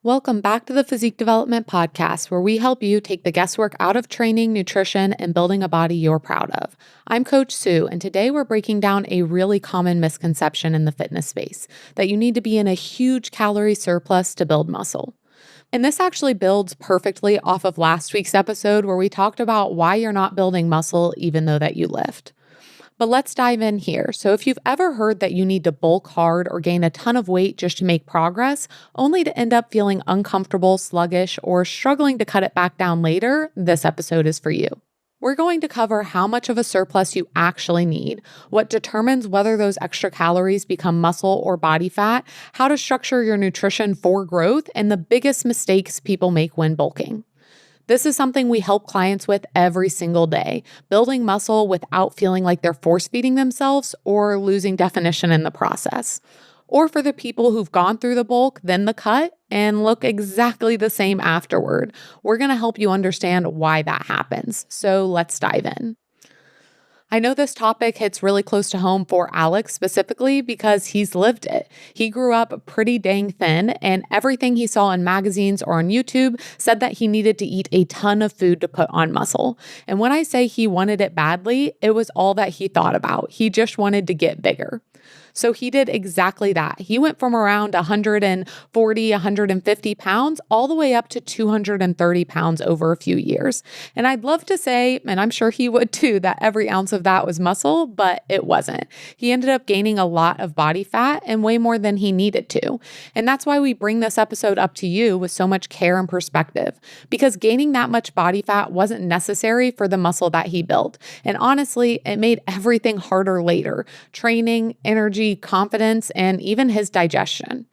Welcome back to the Physique Development Podcast, where we help you take the guesswork out of training, nutrition, and building a body you're proud of. I'm Coach Sue, and today we're breaking down a really common misconception in the fitness space, that you need to be in a huge calorie surplus to build muscle. And this actually builds perfectly off of last week's episode where we talked about why you're not building muscle even though that you lift. But let's dive in here. So if you've ever heard that you need to bulk hard or gain a ton of weight just to make progress, only to end up feeling uncomfortable, sluggish, or struggling to cut it back down later, this episode is for you. We're going to cover how much of a surplus you actually need, what determines whether those extra calories become muscle or body fat, how to structure your nutrition for growth, and the biggest mistakes people make when bulking. This is something we help clients with every single day, building muscle without feeling like they're force-feeding themselves or losing definition in the process. Or for the people who've gone through the bulk, then the cut, and look exactly the same afterward. We're going to help you understand why that happens. So let's dive in. I know this topic hits really close to home for Alex specifically because he's lived it. He grew up pretty dang thin, and everything he saw in magazines or on YouTube said that he needed to eat a ton of food to put on muscle. And when I say he wanted it badly, it was all that he thought about. He just wanted to get bigger. So he did exactly that. He went from around 140, 150 pounds all the way up to 230 pounds over a few years. And I'd love to say, and I'm sure he would too, that every ounce of that was muscle, but it wasn't. He ended up gaining a lot of body fat and way more than he needed to. And that's why we bring this episode up to you with so much care and perspective, because gaining that much body fat wasn't necessary for the muscle that he built. And honestly, it made everything harder later. Training, energy, confidence, and even his digestion.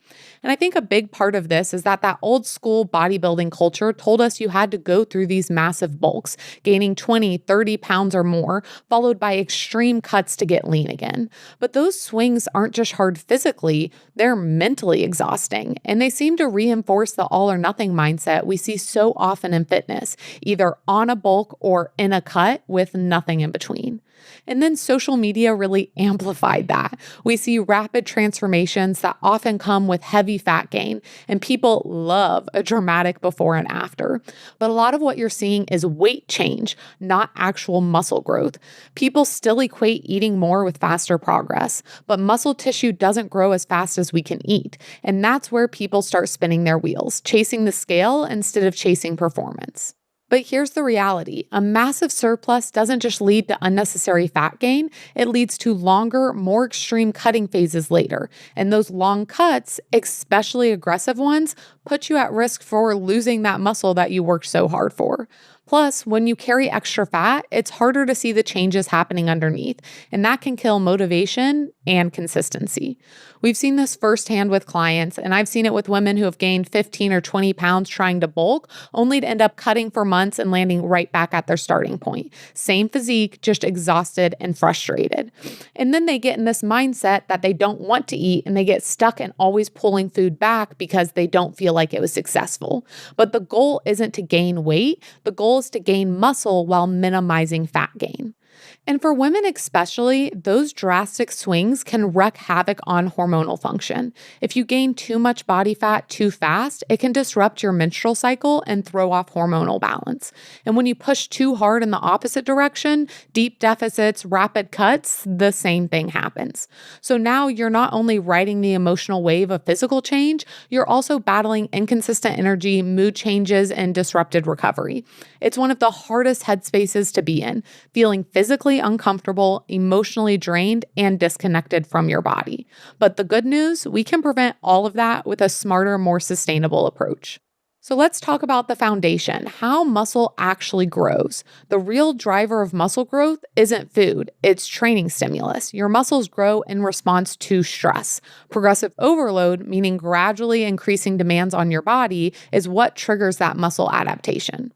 And I think a big part of this is that old school bodybuilding culture told us you had to go through these massive bulks, gaining 20, 30 pounds or more, followed by extreme cuts to get lean again. But those swings aren't just hard physically, they're mentally exhausting. And they seem to reinforce the all or nothing mindset we see so often in fitness, either on a bulk or in a cut with nothing in between. And then social media really amplified that. We see rapid transformations that often come with heavy fat gain, and people love a dramatic before and after. But a lot of what you're seeing is weight change, not actual muscle growth. People still equate eating more with faster progress, but muscle tissue doesn't grow as fast as we can eat. And that's where people start spinning their wheels, chasing the scale instead of chasing performance. But here's the reality. A massive surplus doesn't just lead to unnecessary fat gain, it leads to longer, more extreme cutting phases later. And those long cuts, especially aggressive ones, put you at risk for losing that muscle that you worked so hard for. Plus, when you carry extra fat, it's harder to see the changes happening underneath, and that can kill motivation and consistency. We've seen this firsthand with clients, and I've seen it with women who have gained 15 or 20 pounds trying to bulk, only to end up cutting for months and landing right back at their starting point. Same physique, just exhausted and frustrated. And then they get in this mindset that they don't want to eat, and they get stuck in always pulling food back because they don't feel like it was successful. But the goal isn't to gain weight, the goal is to gain muscle while minimizing fat gain. And for women especially, those drastic swings can wreak havoc on hormonal function. If you gain too much body fat too fast, it can disrupt your menstrual cycle and throw off hormonal balance. And when you push too hard in the opposite direction, deep deficits, rapid cuts, the same thing happens. So now you're not only riding the emotional wave of physical change, you're also battling inconsistent energy, mood changes, and disrupted recovery. It's one of the hardest headspaces to be in, feeling physically uncomfortable, emotionally drained, and disconnected from your body. But the good news, we can prevent all of that with a smarter, more sustainable approach. So let's talk about the foundation, how muscle actually grows. The real driver of muscle growth isn't food, it's training stimulus. Your muscles grow in response to stress. Progressive overload, meaning gradually increasing demands on your body, is what triggers that muscle adaptation.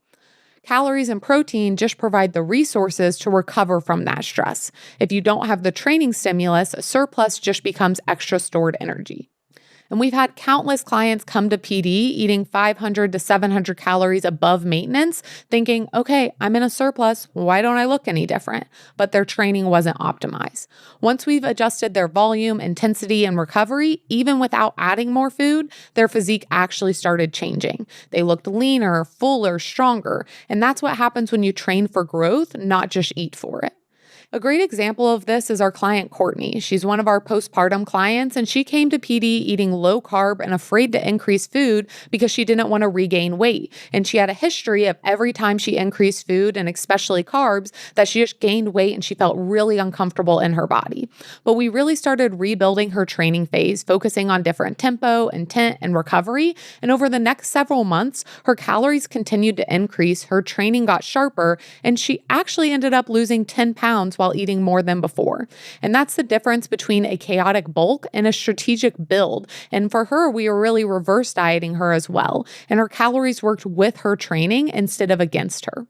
Calories and protein just provide the resources to recover from that stress. If you don't have the training stimulus, a surplus just becomes extra stored energy. And we've had countless clients come to PD eating 500 to 700 calories above maintenance, thinking, okay, I'm in a surplus. Why don't I look any different? But their training wasn't optimized. Once we've adjusted their volume, intensity, and recovery, even without adding more food, their physique actually started changing. They looked leaner, fuller, stronger. And that's what happens when you train for growth, not just eat for it. A great example of this is our client, Courtney. She's one of our postpartum clients, and she came to PD eating low carb and afraid to increase food because she didn't want to regain weight. And she had a history of every time she increased food, and especially carbs, that she just gained weight and she felt really uncomfortable in her body. But we really started rebuilding her training phase, focusing on different tempo, intent, and recovery. And over the next several months, her calories continued to increase, her training got sharper, and she actually ended up losing 10 pounds while eating more than before. And that's the difference between a chaotic bulk and a strategic build. And for her, we were really reverse dieting her as well. And her calories worked with her training instead of against her.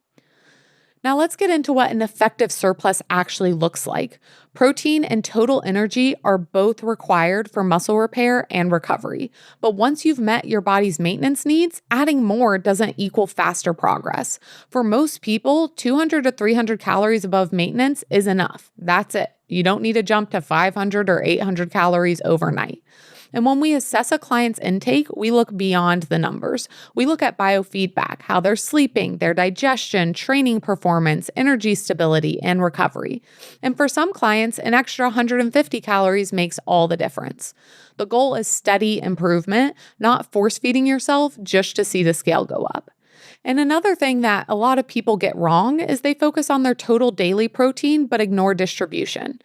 Now let's get into what an effective surplus actually looks like. Protein and total energy are both required for muscle repair and recovery. But once you've met your body's maintenance needs, adding more doesn't equal faster progress. For most people, 200 to 300 calories above maintenance is enough. That's it. You don't need to jump to 500 or 800 calories overnight. And when we assess a client's intake, we look beyond the numbers. We look at biofeedback, how they're sleeping, their digestion, training performance, energy stability, and recovery. And for some clients, an extra 150 calories makes all the difference. The goal is steady improvement, not force-feeding yourself just to see the scale go up. And another thing that a lot of people get wrong is they focus on their total daily protein but ignore distribution.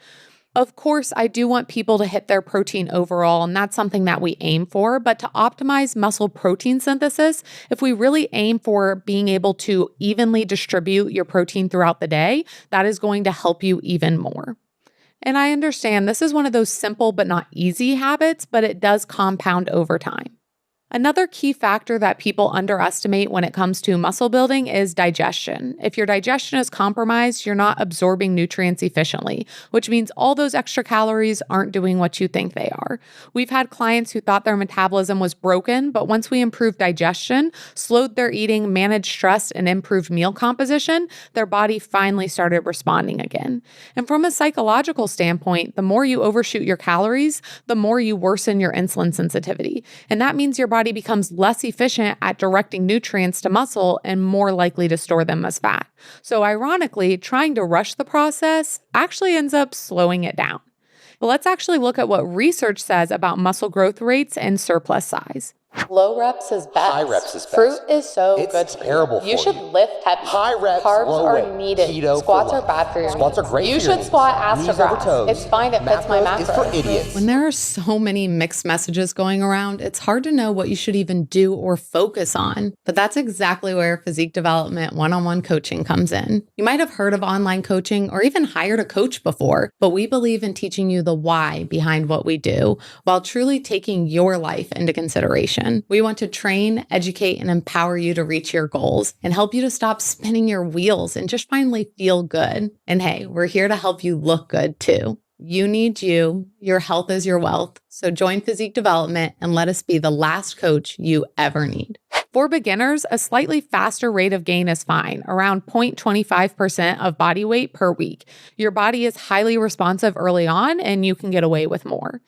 Of course, I do want people to hit their protein overall, and that's something that we aim for. But to optimize muscle protein synthesis, if we really aim for being able to evenly distribute your protein throughout the day, that is going to help you even more. And I understand this is one of those simple but not easy habits, but it does compound over time. Another key factor that people underestimate when it comes to muscle building is digestion. If your digestion is compromised, you're not absorbing nutrients efficiently, which means all those extra calories aren't doing what you think they are. We've had clients who thought their metabolism was broken, but once we improved digestion, slowed their eating, managed stress, and improved meal composition, their body finally started responding again. And from a psychological standpoint, the more you overshoot your calories, the more you worsen your insulin sensitivity. And that means your body becomes less efficient at directing nutrients to muscle and more likely to store them as fat. So ironically, trying to rush the process actually ends up slowing it down. But let's actually look at what research says about muscle growth rates and surplus size. Low reps is best. High reps is best. Fruit is so it's good. Terrible for you. You should lift heavy. High reps, carbs low are weight. needed. Keto Squats are bad for your Squats knees. are great You for your should knees. squat ass to Knees over grass. toes. It's fine. It fits my macros. Is for idiots. When there are so many mixed messages going around, it's hard to know what you should even do or focus on. But that's exactly where Physique Development one-on-one coaching comes in. You might have heard of online coaching or even hired a coach before, but we believe in teaching you the why behind what we do while truly taking your life into consideration. We want to train, educate, and empower you to reach your goals and help you to stop spinning your wheels and just finally feel good. And hey, we're here to help you look good too. You need you. Your health is your wealth. So join Physique Development and let us be the last coach you ever need. For beginners, a slightly faster rate of gain is fine, around 0.25% of body weight per week. Your body is highly responsive early on, and you can get away with more.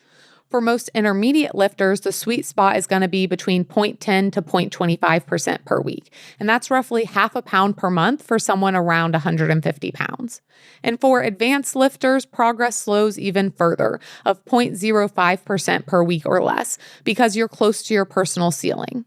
For most intermediate lifters, the sweet spot is going to be between 0.10 to 0.25% per week. And that's roughly half a pound per month for someone around 150 pounds. And for advanced lifters, progress slows even further, of 0.05% per week or less, because you're close to your personal ceiling.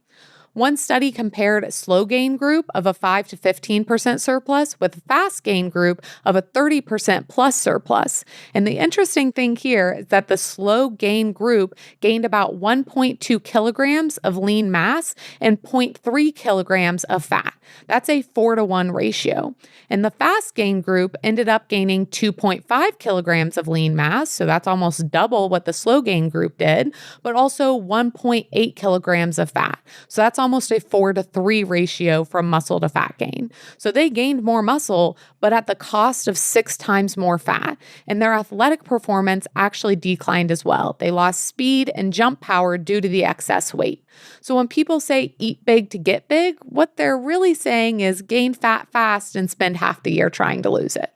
One study compared a slow gain group of a 5 to 15% surplus with a fast gain group of a 30% plus surplus. And the interesting thing here is that the slow gain group gained about 1.2 kilograms of lean mass and 0.3 kilograms of fat. That's a 4-to-1 ratio. And the fast gain group ended up gaining 2.5 kilograms of lean mass, so that's almost double what the slow gain group did, but also 1.8 kilograms of fat. So that's almost almost a 4-to-3 ratio from muscle to fat gain. So they gained more muscle, but at the cost of 6 times more fat. And their athletic performance actually declined as well. They lost speed and jump power due to the excess weight. So when people say eat big to get big, what they're really saying is gain fat fast and spend half the year trying to lose it.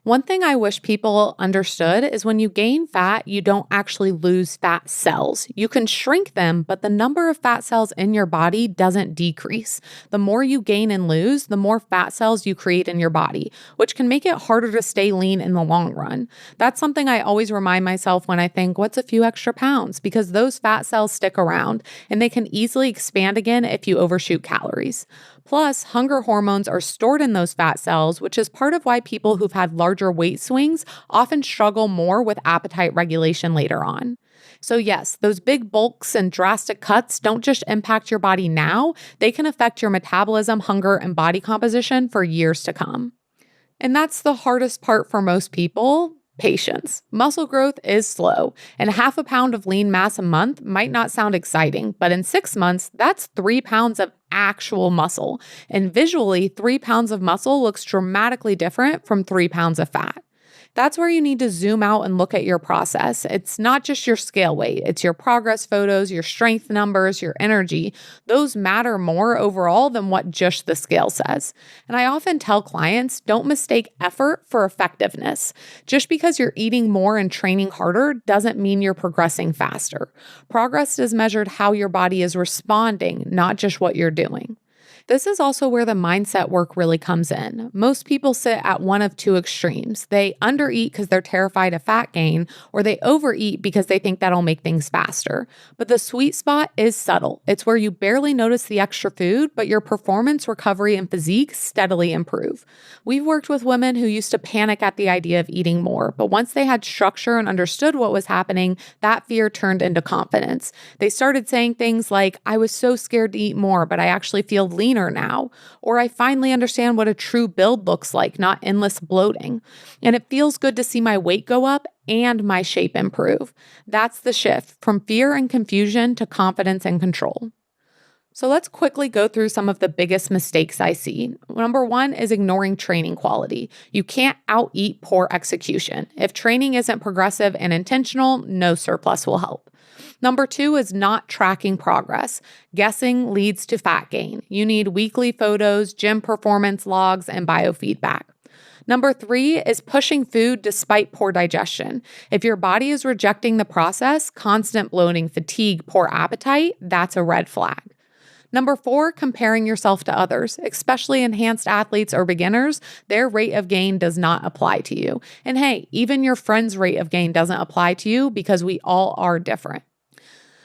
One thing I wish people understood is when you gain fat, you don't actually lose fat cells. You can shrink them, but the number of fat cells in your body doesn't decrease. The more you gain and lose, the more fat cells you create in your body, which can make it harder to stay lean in the long run. That's something I always remind myself when I think, what's a few extra pounds? Because those fat cells stick around and they can easily expand again if you overshoot calories. Plus, hunger hormones are stored in those fat cells, which is part of why people who've had larger weight swings often struggle more with appetite regulation later on. So yes, those big bulks and drastic cuts don't just impact your body now, they can affect your metabolism, hunger, and body composition for years to come. And that's the hardest part for most people. Patience. Muscle growth is slow, and half a pound of lean mass a month might not sound exciting, but in 6 months, that's 3 pounds of actual muscle. And visually, 3 pounds of muscle looks dramatically different from 3 pounds of fat. That's where you need to zoom out and look at your process. It's not just your scale weight, it's your progress photos, your strength numbers, your energy. Those matter more overall than what just the scale says. And I often tell clients, don't mistake effort for effectiveness. Just because you're eating more and training harder doesn't mean you're progressing faster. Progress is measured how your body is responding, not just what you're doing. This is also where the mindset work really comes in. Most people sit at one of two extremes. They undereat because they're terrified of fat gain, or they overeat because they think that'll make things faster. But the sweet spot is subtle. It's where you barely notice the extra food, but your performance, recovery, and physique steadily improve. We've worked with women who used to panic at the idea of eating more, but once they had structure and understood what was happening, that fear turned into confidence. They started saying things like, I was so scared to eat more, but I actually feel leaner now, or I finally understand what a true build looks like, not endless bloating. And it feels good to see my weight go up and my shape improve. That's the shift from fear and confusion to confidence and control. So let's quickly go through some of the biggest mistakes I see. Number one is ignoring training quality. You can't out-eat poor execution. If training isn't progressive and intentional, no surplus will help. Number two is not tracking progress. Guessing leads to fat gain. You need weekly photos, gym performance logs, and biofeedback. Number three is pushing food despite poor digestion. If your body is rejecting the process, constant bloating, fatigue, poor appetite, that's a red flag. Number four, comparing yourself to others, especially enhanced athletes or beginners. Their rate of gain does not apply to you. And hey, even your friend's rate of gain doesn't apply to you because we all are different.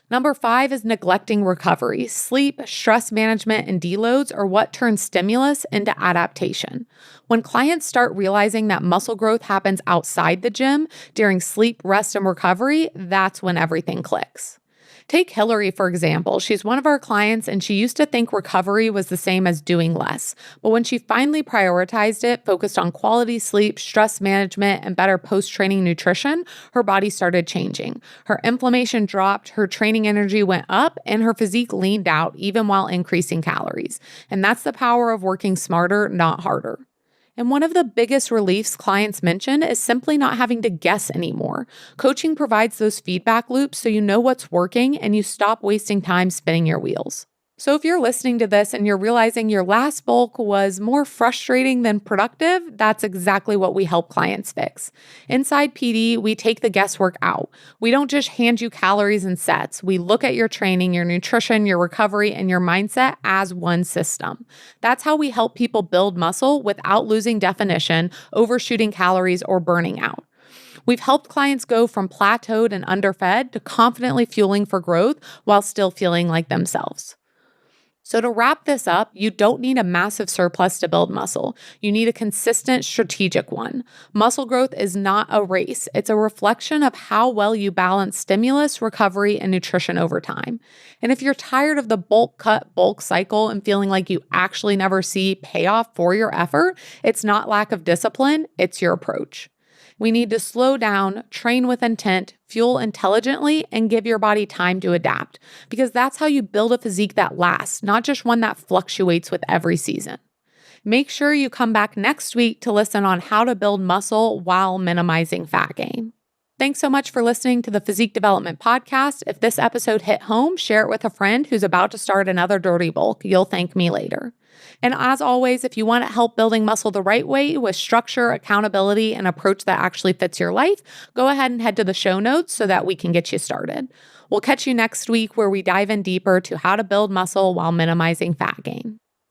Number five is neglecting recovery. Sleep, stress management, and deloads are what turns stimulus into adaptation. When clients start realizing that muscle growth happens outside the gym during sleep, rest, and recovery, that's when everything clicks. Take Hillary, for example. She's one of our clients, and she used to think recovery was the same as doing less. But when she finally prioritized it, focused on quality sleep, stress management, and better post-training nutrition, her body started changing. Her inflammation dropped, her training energy went up, and her physique leaned out even while increasing calories. And that's the power of working smarter, not harder. And one of the biggest reliefs clients mention is simply not having to guess anymore. Coaching provides those feedback loops so you know what's working and you stop wasting time spinning your wheels. So if you're listening to this and you're realizing your last bulk was more frustrating than productive, that's exactly what we help clients fix. Inside PD, we take the guesswork out. We don't just hand you calories and sets. We look at your training, your nutrition, your recovery, and your mindset as one system. That's how we help people build muscle without losing definition, overshooting calories, or burning out. We've helped clients go from plateaued and underfed to confidently fueling for growth while still feeling like themselves. So to wrap this up, you don't need a massive surplus to build muscle. You need a consistent, strategic one. Muscle growth is not a race. It's a reflection of how well you balance stimulus, recovery, and nutrition over time. And if you're tired of the bulk cut, bulk cycle and feeling like you actually never see payoff for your effort, it's not lack of discipline, it's your approach. We need to slow down, train with intent, fuel intelligently, and give your body time to adapt, because that's how you build a physique that lasts, not just one that fluctuates with every season. Make sure you come back next week to listen on how to build muscle while minimizing fat gain. Thanks so much for listening to the Physique Development Podcast. If this episode hit home, share it with a friend who's about to start another dirty bulk. You'll thank me later. And as always, if you want to help building muscle the right way with structure, accountability, and approach that actually fits your life, go ahead and head to the show notes so that we can get you started. We'll catch you next week where we dive in deeper to how to build muscle while minimizing fat gain.